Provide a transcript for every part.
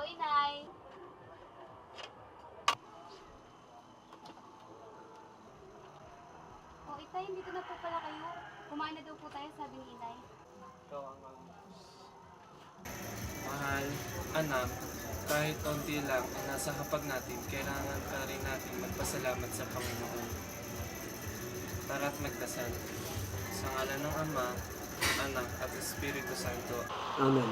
Inay. Oh, Itay, dito na po pala kayo. Kumain na daw po tayo, sabi ni Inay. Ikaw ang mahal, anak, kahit konti lang ang nasa hapag natin, kailangan ka rin natin magpasalamat sa Panginoon. Tara't magdasal. Sa ngalan ng Ama, Anak, at Espiritu Santo. Amen.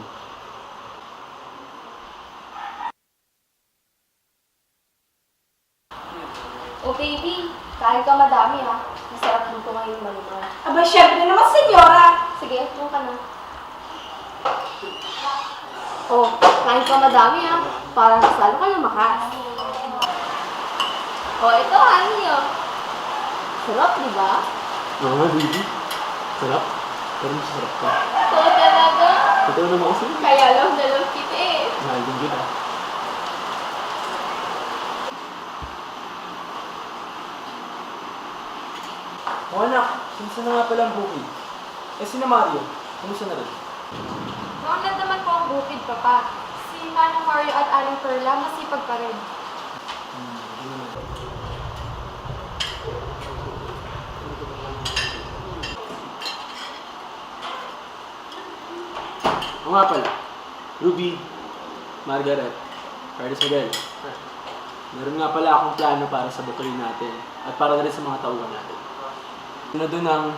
Oh, baby, kain ka madami ha. Masarap dito ngayon maluman. Aba, syempre naman, senyora. Sige, doon ka na. Oh, kain ka madami ha. Para masalo ka lumakas. Oh, ito honey oh. Sarap, di ba? Oo nga, baby. Sarap. Pero masarap ka. Oo talaga. Totoo naman kasi. Kaya lang dalawang kita eh. Mahal din kita. O anak, kumusta na nga pala ang bukid? Eh, si Mario, kumusta na rin? Maunlad naman po ang bukid, Papa. Si Manong Mario at Aling Perla, masipag pa rin. Ano naman? O nga pala, Ruby, Margaret, Carlos Miguel. Meron nga pala akong plano para sa bukirin natin at para na rin sa mga tauhan natin. Ano doon ang...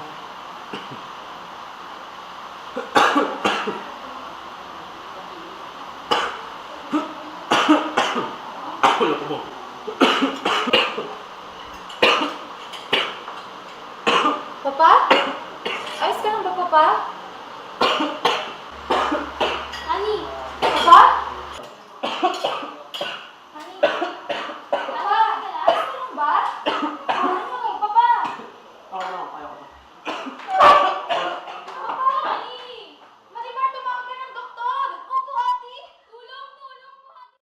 Wala ko mo. Papa? Ayos ka lang ba, Papa?